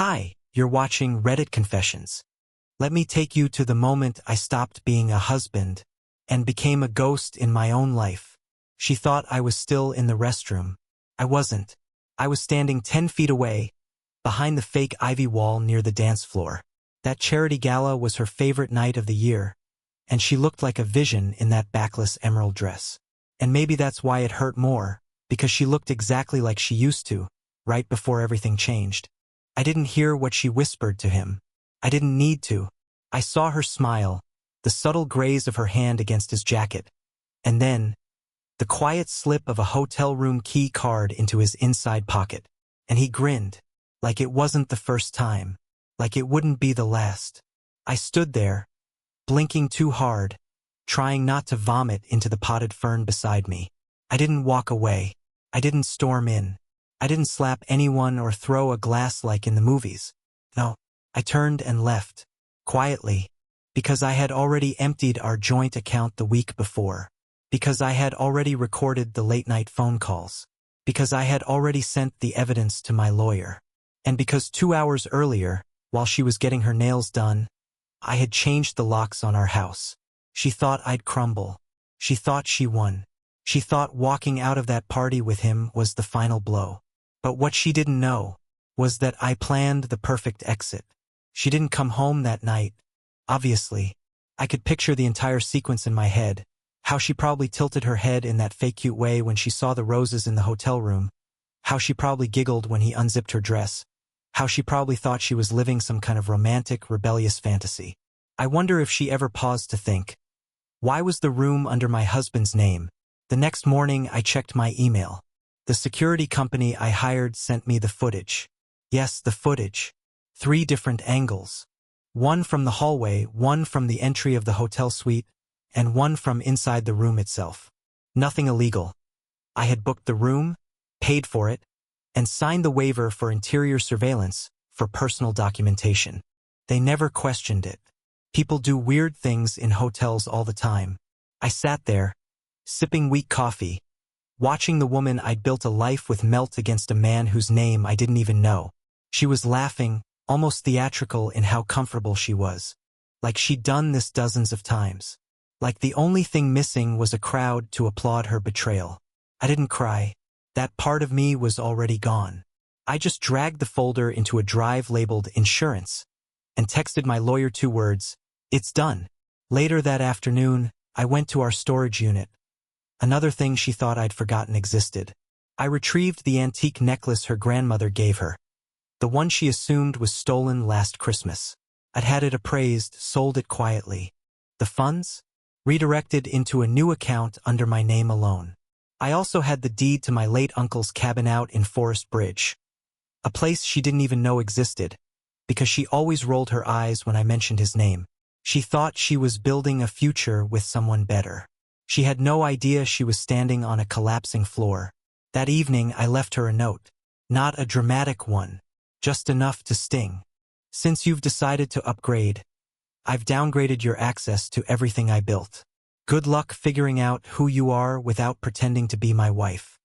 Hi, you're watching Reddit Confessions. Let me take you to the moment I stopped being a husband and became a ghost in my own life. She thought I was still in the restroom. I wasn't. I was standing 10 feet away, behind the fake ivy wall near the dance floor. That charity gala was her favorite night of the year, and she looked like a vision in that backless emerald dress. And maybe that's why it hurt more, because she looked exactly like she used to, right before everything changed. I didn't hear what she whispered to him. I didn't need to. I saw her smile, the subtle graze of her hand against his jacket, and then the quiet slip of a hotel room key card into his inside pocket. And he grinned, like it wasn't the first time, like it wouldn't be the last. I stood there, blinking too hard, trying not to vomit into the potted fern beside me. I didn't walk away. I didn't storm in. I didn't slap anyone or throw a glass like in the movies. No, I turned and left, quietly, because I had already emptied our joint account the week before, because I had already recorded the late-night phone calls, because I had already sent the evidence to my lawyer, and because 2 hours earlier, while she was getting her nails done, I had changed the locks on our house. She thought I'd crumble. She thought she won. She thought walking out of that party with him was the final blow. But what she didn't know was that I planned the perfect exit. She didn't come home that night, obviously. I could picture the entire sequence in my head, how she probably tilted her head in that fake cute way when she saw the roses in the hotel room, how she probably giggled when he unzipped her dress, how she probably thought she was living some kind of romantic, rebellious fantasy. I wonder if she ever paused to think, why was the room under my husband's name? The next morning I checked my email. The security company I hired sent me the footage. Yes, the footage. 3 different angles. One from the hallway, one from the entry of the hotel suite, and one from inside the room itself. Nothing illegal. I had booked the room, paid for it, and signed the waiver for interior surveillance for personal documentation. They never questioned it. People do weird things in hotels all the time. I sat there, sipping weak coffee, watching the woman I'd built a life with melt against a man whose name I didn't even know. She was laughing, almost theatrical in how comfortable she was. Like she'd done this dozens of times. Like the only thing missing was a crowd to applaud her betrayal. I didn't cry. That part of me was already gone. I just dragged the folder into a drive labeled insurance and texted my lawyer 2 words, "It's done." Later that afternoon, I went to our storage unit. Another thing she thought I'd forgotten existed. I retrieved the antique necklace her grandmother gave her. The one she assumed was stolen last Christmas. I'd had it appraised, sold it quietly. The funds? Redirected into a new account under my name alone. I also had the deed to my late uncle's cabin out in Forest Bridge. A place she didn't even know existed, because she always rolled her eyes when I mentioned his name. She thought she was building a future with someone better. She had no idea she was standing on a collapsing floor. That evening I left her a note. Not a dramatic one, just enough to sting. Since you've decided to upgrade, I've downgraded your access to everything I built. Good luck figuring out who you are without pretending to be my wife.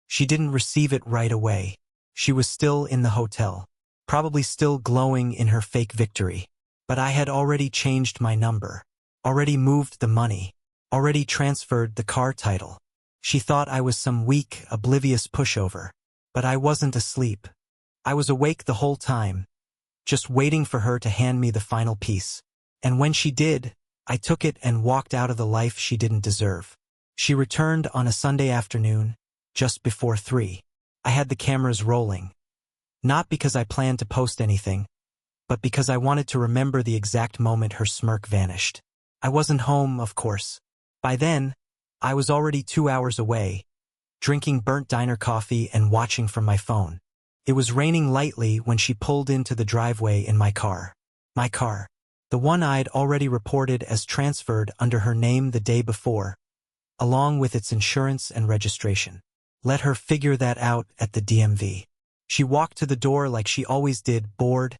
She didn't receive it right away. She was still in the hotel, probably still glowing in her fake victory. But I had already changed my number, already moved the money, already transferred the car title. She thought I was some weak, oblivious pushover. But I wasn't asleep. I was awake the whole time, just waiting for her to hand me the final piece. And when she did, I took it and walked out of the life she didn't deserve. She returned on a Sunday afternoon, just before 3. I had the cameras rolling. Not because I planned to post anything, but because I wanted to remember the exact moment her smirk vanished. I wasn't home, of course. By then, I was already 2 hours away, drinking burnt diner coffee and watching from my phone. It was raining lightly when she pulled into the driveway in my car. My car. The one I'd already reported as transferred under her name the day before, along with its insurance and registration. Let her figure that out at the DMV. She walked to the door like she always did, bored,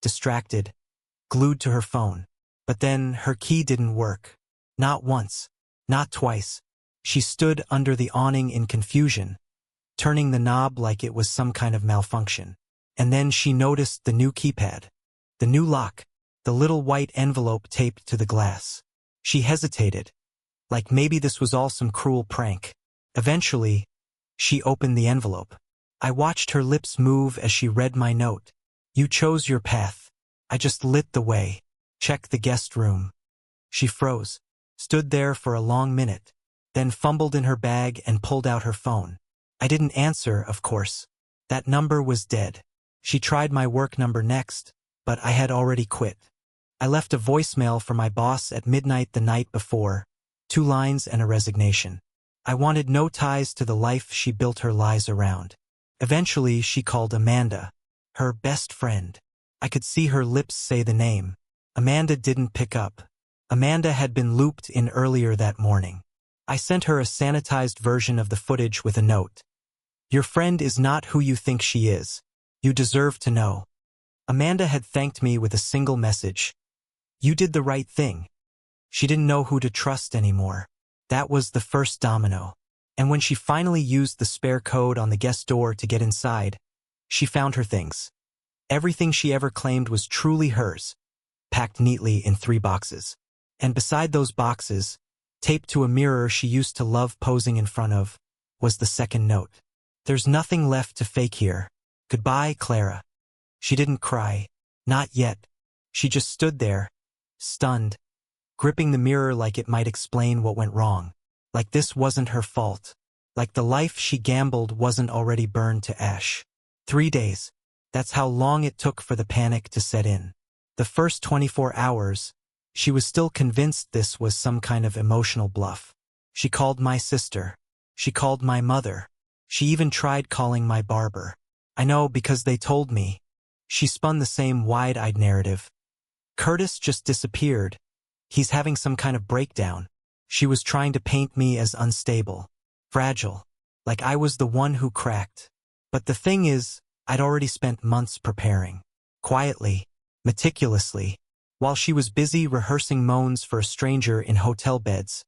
distracted, glued to her phone. But then her key didn't work. Not once. Not twice. She stood under the awning in confusion, turning the knob like it was some kind of malfunction. And then she noticed the new keypad, the new lock, the little white envelope taped to the glass. She hesitated, like maybe this was all some cruel prank. Eventually, she opened the envelope. I watched her lips move as she read my note. You chose your path. I just lit the way. Check the guest room. She froze, stood there for a long minute, then fumbled in her bag and pulled out her phone. I didn't answer, of course. That number was dead. She tried my work number next, but I had already quit. I left a voicemail for my boss at midnight the night before, 2 lines and a resignation. I wanted no ties to the life she built her lies around. Eventually, she called Amanda, her best friend. I could see her lips say the name. Amanda didn't pick up. Amanda had been looped in earlier that morning. I sent her a sanitized version of the footage with a note. Your friend is not who you think she is. You deserve to know. Amanda had thanked me with a single message. You did the right thing. She didn't know who to trust anymore. That was the first domino. And when she finally used the spare code on the guest door to get inside, she found her things. Everything she ever claimed was truly hers, packed neatly in 3 boxes. And beside those boxes, taped to a mirror she used to love posing in front of, was the second note. There's nothing left to fake here. Goodbye, Clara. She didn't cry. Not yet. She just stood there, stunned, gripping the mirror like it might explain what went wrong. Like this wasn't her fault. Like the life she gambled wasn't already burned to ash. 3 days. That's how long it took for the panic to set in. The first 24 hours, she was still convinced this was some kind of emotional bluff. She called my sister. She called my mother. She even tried calling my barber. I know because they told me. She spun the same wide-eyed narrative. Curtis just disappeared. He's having some kind of breakdown. She was trying to paint me as unstable, fragile, like I was the one who cracked. But the thing is, I'd already spent months preparing. Quietly, meticulously. While she was busy rehearsing moans for a stranger in hotel beds,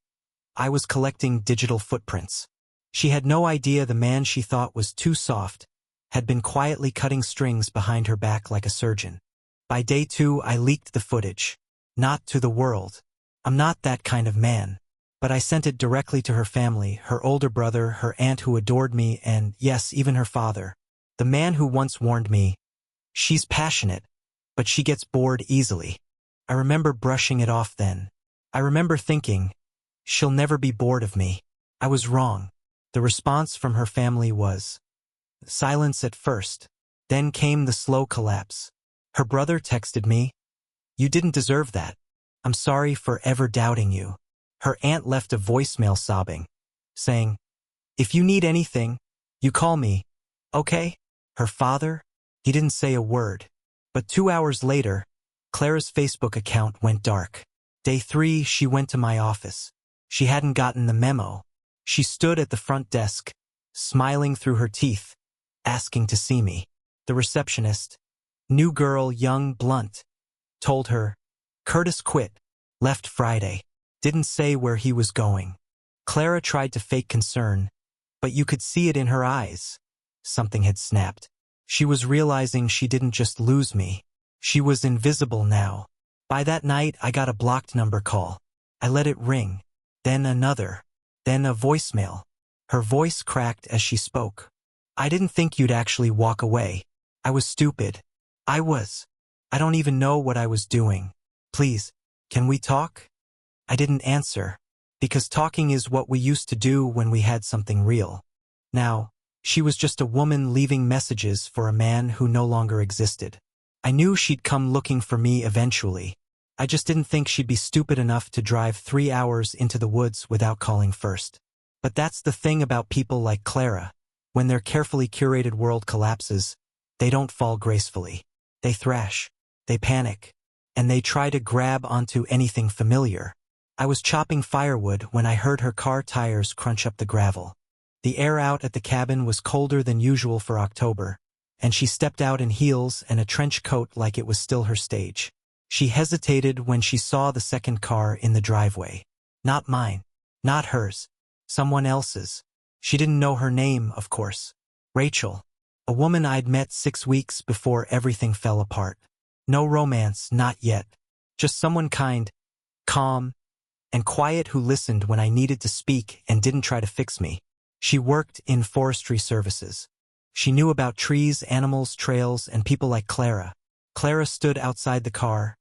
I was collecting digital footprints. She had no idea the man she thought was too soft had been quietly cutting strings behind her back like a surgeon. By day 2, I leaked the footage. Not to the world. I'm not that kind of man. But I sent it directly to her family, her older brother, her aunt who adored me, and, yes, even her father. The man who once warned me, she's passionate, but she gets bored easily. I remember brushing it off then. I remember thinking, she'll never be bored of me. I was wrong. The response from her family was silence at first. Then came the slow collapse. Her brother texted me, you didn't deserve that. I'm sorry for ever doubting you. Her aunt left a voicemail sobbing, saying, if you need anything, you call me, okay? Her father? He didn't say a word. But 2 hours later, Clara's Facebook account went dark. Day 3, she went to my office. She hadn't gotten the memo. She stood at the front desk, smiling through her teeth, asking to see me. The receptionist, new girl, young, blunt, told her, Curtis quit, left Friday, didn't say where he was going. Clara tried to fake concern, but you could see it in her eyes. Something had snapped. She was realizing she didn't just lose me. She was invisible now. By that night, I got a blocked number call. I let it ring. Then another. Then a voicemail. Her voice cracked as she spoke. I didn't think you'd actually walk away. I was stupid. I don't even know what I was doing. Please, can we talk? I didn't answer, because talking is what we used to do when we had something real. Now, she was just a woman leaving messages for a man who no longer existed. I knew she'd come looking for me eventually. I just didn't think she'd be stupid enough to drive 3 hours into the woods without calling first. But that's the thing about people like Clara. When their carefully curated world collapses, they don't fall gracefully. They thrash, they panic, and they try to grab onto anything familiar. I was chopping firewood when I heard her car tires crunch up the gravel. The air out at the cabin was colder than usual for October, and she stepped out in heels and a trench coat like it was still her stage. She hesitated when she saw the second car in the driveway. Not mine. Not hers. Someone else's. She didn't know her name, of course. Rachel. A woman I'd met 6 weeks before everything fell apart. No romance, not yet. Just someone kind, calm, and quiet who listened when I needed to speak and didn't try to fix me. She worked in forestry services. She knew about trees, animals, trails, and people like Clara. Clara stood outside the car,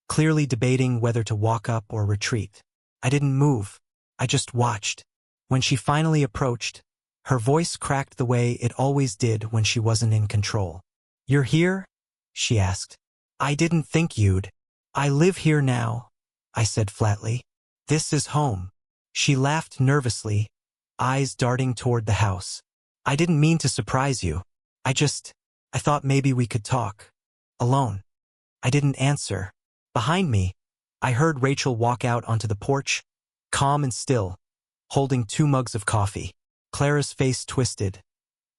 clearly debating whether to walk up or retreat. I didn't move. I just watched. When she finally approached, her voice cracked the way it always did when she wasn't in control. "You're here?" she asked. "I didn't think you'd." "I live here now," I said flatly. "This is home." She laughed nervously, eyes darting toward the house. "I didn't mean to surprise you. I thought maybe we could talk. Alone." I didn't answer. Behind me, I heard Rachel walk out onto the porch, calm and still, holding 2 mugs of coffee. Clara's face twisted.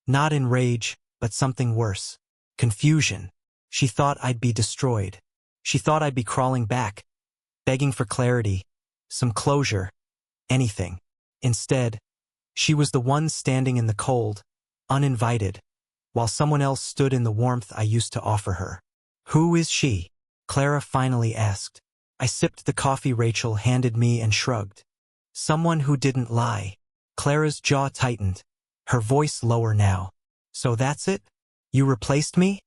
Not in rage, but something worse. Confusion. She thought I'd be destroyed. She thought I'd be crawling back, begging for clarity, some closure, anything. Instead, she was the one standing in the cold, uninvited, while someone else stood in the warmth I used to offer her. "Who is she?" Clara finally asked. I sipped the coffee Rachel handed me and shrugged. "Someone who didn't lie." Clara's jaw tightened, her voice lower now. "So that's it? You replaced me?"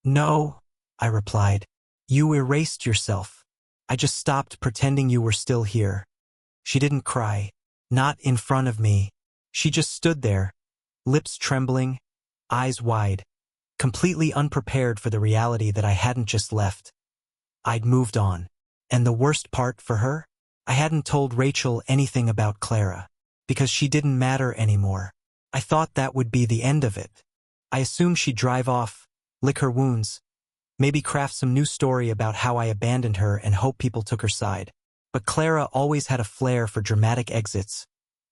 "No," I replied. "You erased yourself. I just stopped pretending you were still here." She didn't cry. Not in front of me. She just stood there, lips trembling, eyes wide, completely unprepared for the reality that I hadn't just left. I'd moved on. And the worst part for her? I hadn't told Rachel anything about Clara, because she didn't matter anymore. I thought that would be the end of it. I assumed she'd drive off, lick her wounds, maybe craft some new story about how I abandoned her and hope people took her side. But Clara always had a flair for dramatic exits,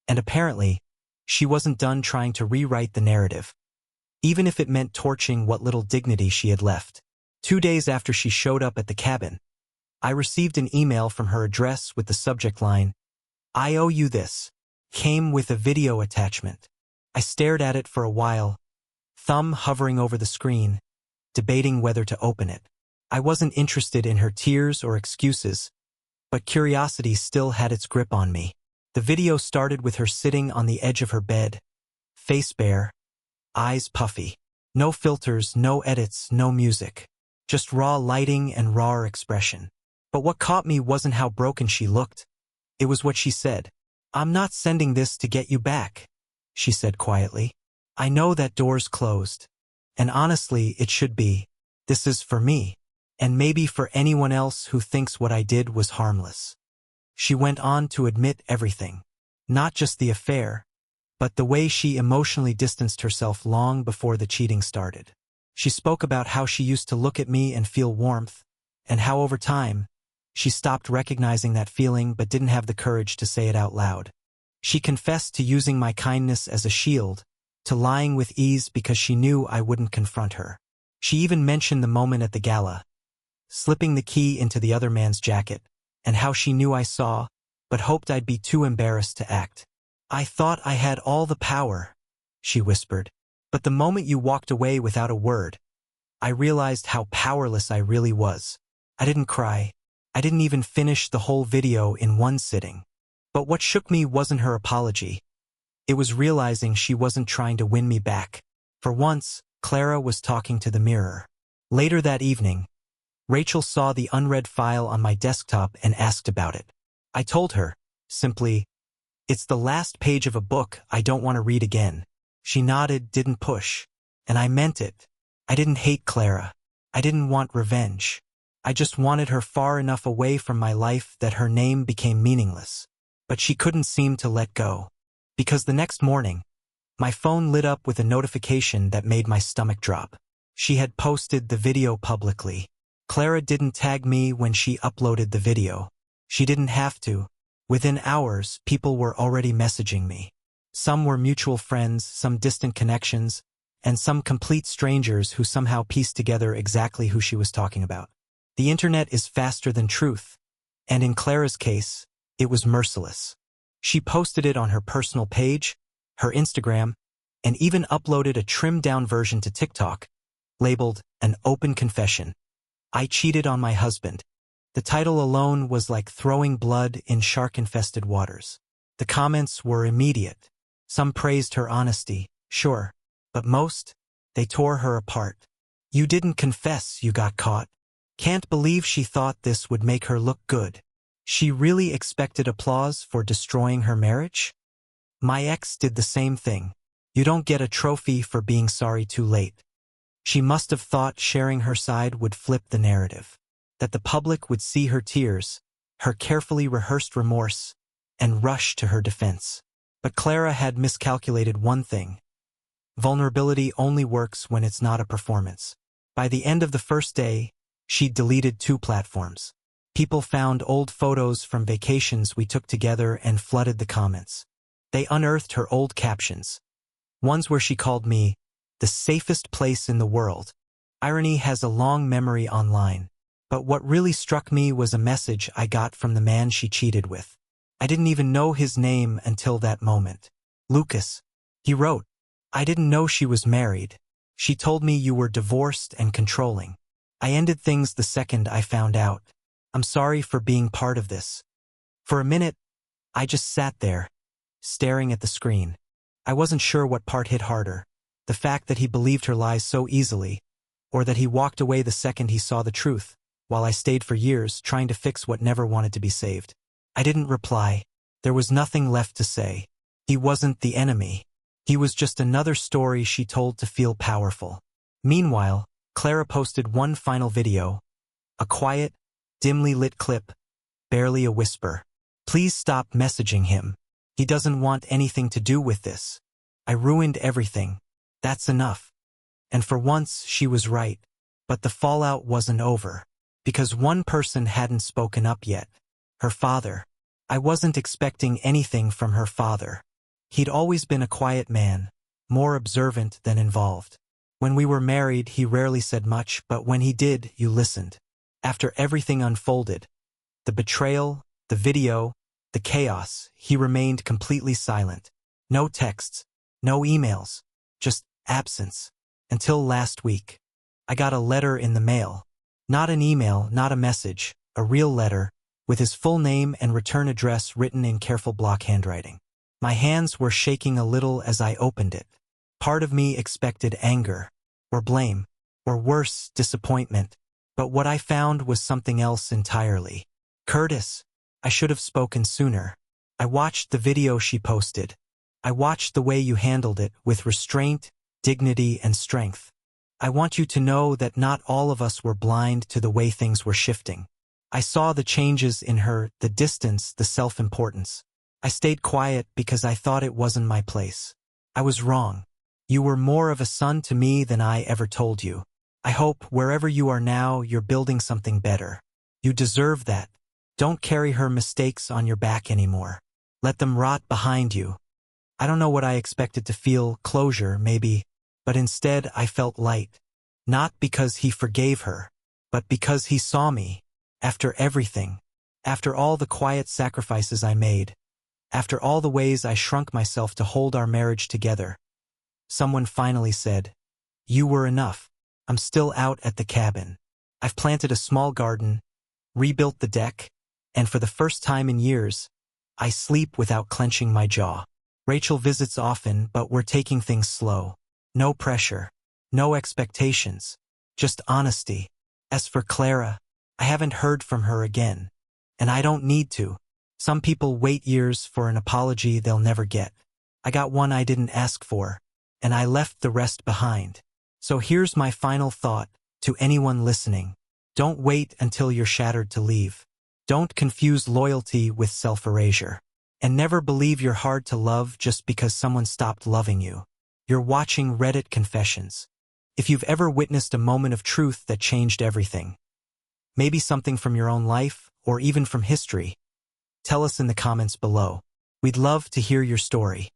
and apparently, she wasn't done trying to rewrite the narrative, even if it meant torching what little dignity she had left. 2 days after she showed up at the cabin, I received an email from her address with the subject line, "I owe you this." Came with a video attachment. I stared at it for a while, thumb hovering over the screen, debating whether to open it. I wasn't interested in her tears or excuses, but curiosity still had its grip on me. The video started with her sitting on the edge of her bed, face bare, eyes puffy. No filters, no edits, no music. Just raw lighting and raw expression. But what caught me wasn't how broken she looked. It was what she said. "I'm not sending this to get you back," she said quietly. "I know that door's closed. And honestly, it should be. This is for me. And maybe for anyone else who thinks what I did was harmless." She went on to admit everything. Not just the affair, but the way she emotionally distanced herself long before the cheating started. She spoke about how she used to look at me and feel warmth, and how over time, she stopped recognizing that feeling but didn't have the courage to say it out loud. She confessed to using my kindness as a shield, to lying with ease because she knew I wouldn't confront her. She even mentioned the moment at the gala, slipping the key into the other man's jacket, and how she knew I saw, but hoped I'd be too embarrassed to act. "I thought I had all the power," she whispered. "But the moment you walked away without a word, I realized how powerless I really was." I didn't cry. I didn't even finish the whole video in one sitting. But what shook me wasn't her apology. It was realizing she wasn't trying to win me back. For once, Clara was talking to the mirror. Later that evening, Rachel saw the unread file on my desktop and asked about it. I told her, simply, "It's the last page of a book I don't want to read again." She nodded, didn't push. And I meant it. I didn't hate Clara. I didn't want revenge. I just wanted her far enough away from my life that her name became meaningless. But she couldn't seem to let go. Because the next morning, my phone lit up with a notification that made my stomach drop. She had posted the video publicly. Clara didn't tag me when she uploaded the video. She didn't have to. Within hours, people were already messaging me. Some were mutual friends, some distant connections, and some complete strangers who somehow pieced together exactly who she was talking about. The internet is faster than truth, and in Clara's case, it was merciless. She posted it on her personal page, her Instagram, and even uploaded a trimmed-down version to TikTok, labeled an open confession. I cheated on my husband. The title alone was like throwing blood in shark-infested waters. The comments were immediate. Some praised her honesty, sure, but most, they tore her apart. You didn't confess, you got caught. Can't believe she thought this would make her look good. She really expected applause for destroying her marriage? My ex did the same thing. You don't get a trophy for being sorry too late. She must have thought sharing her side would flip the narrative, that the public would see her tears, her carefully rehearsed remorse, and rush to her defense. But Clara had miscalculated one thing. Vulnerability only works when it's not a performance. By the end of the first day, she'd deleted 2 platforms. People found old photos from vacations we took together and flooded the comments. They unearthed her old captions. Ones where she called me the safest place in the world. Irony has a long memory online. But what really struck me was a message I got from the man she cheated with. I didn't even know his name until that moment. Lucas. He wrote, I didn't know she was married. She told me you were divorced and controlling. I ended things the second I found out. I'm sorry for being part of this. For a minute, I just sat there, staring at the screen. I wasn't sure what part hit harder, the fact that he believed her lies so easily, or that he walked away the second he saw the truth, while I stayed for years trying to fix what never wanted to be saved. I didn't reply. There was nothing left to say. He wasn't the enemy. He was just another story she told to feel powerful. Meanwhile, Clara posted one final video, a quiet, dimly lit clip, barely a whisper. Please stop messaging him. He doesn't want anything to do with this. I ruined everything. That's enough. And for once, she was right. But the fallout wasn't over. Because one person hadn't spoken up yet. Her father. I wasn't expecting anything from her father. He'd always been a quiet man, more observant than involved. When we were married, he rarely said much, but when he did, you listened. After everything unfolded, the betrayal, the video, the chaos, he remained completely silent. No texts, no emails, just absence. Until last week. I got a letter in the mail. Not an email, not a message, a real letter, with his full name and return address written in careful block handwriting. My hands were shaking a little as I opened it. Part of me expected anger, or blame, or worse, disappointment. But what I found was something else entirely. Curtis, I should have spoken sooner. I watched the video she posted. I watched the way you handled it with restraint, dignity, and strength. I want you to know that not all of us were blind to the way things were shifting. I saw the changes in her, the distance, the self-importance. I stayed quiet because I thought it wasn't my place. I was wrong. You were more of a son to me than I ever told you. I hope wherever you are now, you're building something better. You deserve that. Don't carry her mistakes on your back anymore. Let them rot behind you. I don't know what I expected to feel, closure, maybe, but instead I felt light. Not because he forgave her, but because he saw me. After everything. After all the quiet sacrifices I made. After all the ways I shrunk myself to hold our marriage together. Someone finally said, "You were enough." I'm still out at the cabin. I've planted a small garden, rebuilt the deck, and for the first time in years, I sleep without clenching my jaw. Rachel visits often, but we're taking things slow. No pressure, no expectations, just honesty. As for Clara, I haven't heard from her again, and I don't need to. Some people wait years for an apology they'll never get. I got one I didn't ask for, and I left the rest behind. So here's my final thought to anyone listening. Don't wait until you're shattered to leave. Don't confuse loyalty with self-erasure. And never believe you're hard to love just because someone stopped loving you. You're watching Reddit Confessions. If you've ever witnessed a moment of truth that changed everything, maybe something from your own life or even from history, tell us in the comments below. We'd love to hear your story.